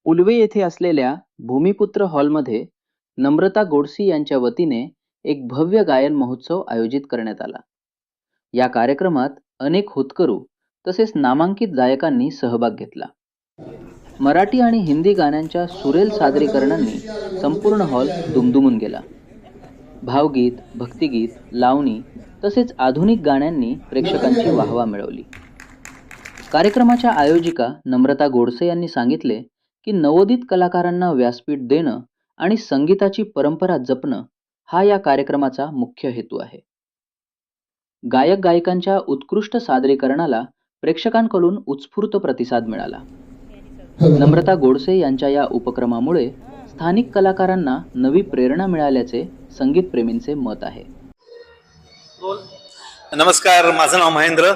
उलवे येथे असलेल्या भूमिपुत्र हॉलमध्ये नम्रता गोडसी यांच्या वतीने एक भव्य गायन महोत्सव आयोजित करण्यात आला. या कार्यक्रमात अनेक होतकरू तसेच नामांकित गायकांनी सहभाग घेतला. मराठी आणि हिंदी गाण्यांच्या सुरेल सादरीकरणांनी संपूर्ण हॉल दुमदुमून गेला. भावगीत, भक्तिगीत, लावणी तसेच आधुनिक गाण्यांनी प्रेक्षकांची वाहवा मिळवली. कार्यक्रमाच्या आयोजिका नम्रता गोडसे यांनी सांगितले की नवोदित कलाकारांना व्यासपीठ देणं आणि संगीताची परंपरा जपणं हा या कार्यक्रमाचा मुख्य हेतू आहे. गायक गायिकांच्या उत्कृष्ट सादरीकरणाला प्रेक्षकांकडून उत्स्फूर्त प्रतिसाद मिळाला. नम्रता गोडसे यांच्या या उपक्रमामुळे स्थानिक कलाकारांना नवी प्रेरणा मिळाल्याचे संगीत प्रेमींचे मत आहे. नमस्कार, माझं नाव महेंद्र.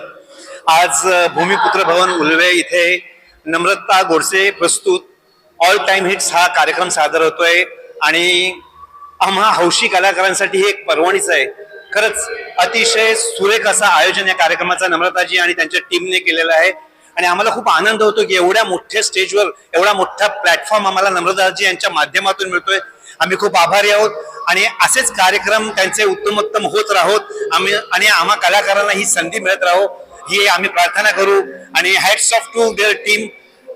आज भूमिपुत्र भवन उल्वे इथे नम्रता गोडसे प्रस्तुत ऑल टाइम हिट्स हा कार्यक्रम सादर होतोय आणि आम्हा हौशी कलाकारांसाठी हे एक पर्वणीच आहे. खरंच अतिशय सुरेख असं आयोजन या कार्यक्रमाचा नम्रताजी आणि त्यांच्या टीमने केलेलं आहे आणि आम्हाला खूप आनंद होतो की एवढ्या मोठ्या स्टेजवर एवढा मोठा प्लॅटफॉर्म आम्हाला नम्रताजी यांच्या माध्यमातून मिळतोय. आम्ही खूप आभारी आहोत आणि असेच कार्यक्रम त्यांचे उत्तमोत्तम होत राहोत आणि आम्हा कलाकारांना ही संधी मिळत राहो ही आम्ही प्रार्थना करू. आणि hats off to their team.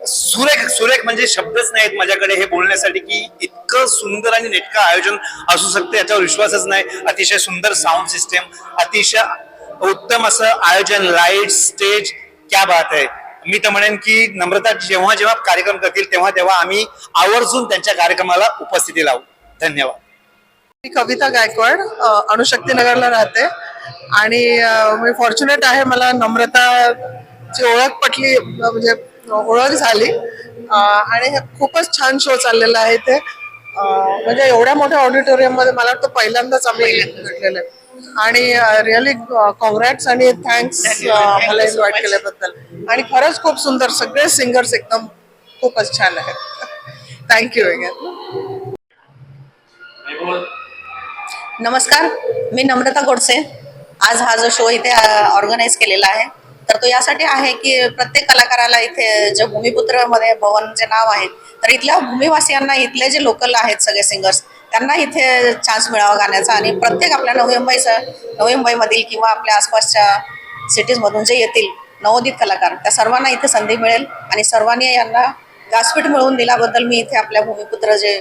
सुरेख सुरेख म्हणजे शब्दच नाहीत माझ्याकडे हे बोलण्यासाठी की इतकं सुंदर आणि नेटकं आयोजन असू शकते याच्यावर विश्वासच नाही. अतिशय सुंदर साऊंड सिस्टम, अतिशय उत्तम असं आयोजन, लाईट, स्टेज, क्या बात आहे. मी तर म्हणेन की नम्रता जेव्हा जेव्हा कार्यक्रम करतील तेव्हा तेव्हा आम्ही आवर्जून त्यांच्या कार्यक्रमाला उपस्थिती लावू. धन्यवाद. मी कविता गायकवाड, अणुशक्तीनगरला राहते आणि मी फॉर्च्युनेट आहे, मला नम्रताची ओळख पटली, म्हणजे ओळख झाली आणि हे खूपच छान शो चाललेला आहे. ते म्हणजे एवढ्या मोठ्या ऑडिटोरियम मध्ये मला वाटतं पहिल्यांदाच आम्ही भेटलेलं आहे आणि रिअली कॉंग्रॅट्स आणि थँक्स मला इन्व्हाइट केल्याबद्दल. आणि खरंच खूप सुंदर, सगळे सिंगर्स एकदम खूपच छान आहेत. Thank you again. नमस्कार, मी नम्रता गोडसे. आज हा जो शो इथे ऑर्गनाईज केलेला आहे तर तो यासाठी आहे की प्रत्येक कलाकाराला इथे जे भूमिपुत्र मध्ये भवन जे नाव आहे तर इथल्या भूमिवासियांना, इथले जे लोकल आहेत सगळे सिंगर्स, त्यांना इथे चान्स मिळावा गाण्याचा. आणि प्रत्येक आपल्या नवी मुंबईमधील किंवा आपल्या आसपासच्या सिटीजमधून जे येतील नवोदित कलाकार, त्या सर्वांना इथे संधी मिळेल आणि सर्वांनी यांना व्यासपीठ मिळवून दिल्याबद्दल मी इथे आपल्या भूमिपुत्र जे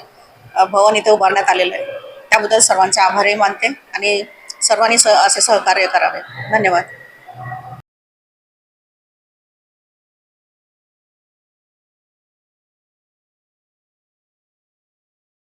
भवन इथे उभारण्यात आलेलं आहे त्याबद्दल सर्वांचे आभारही मानते आणि सर्वांनी असे सहकार्य करावे. धन्यवाद.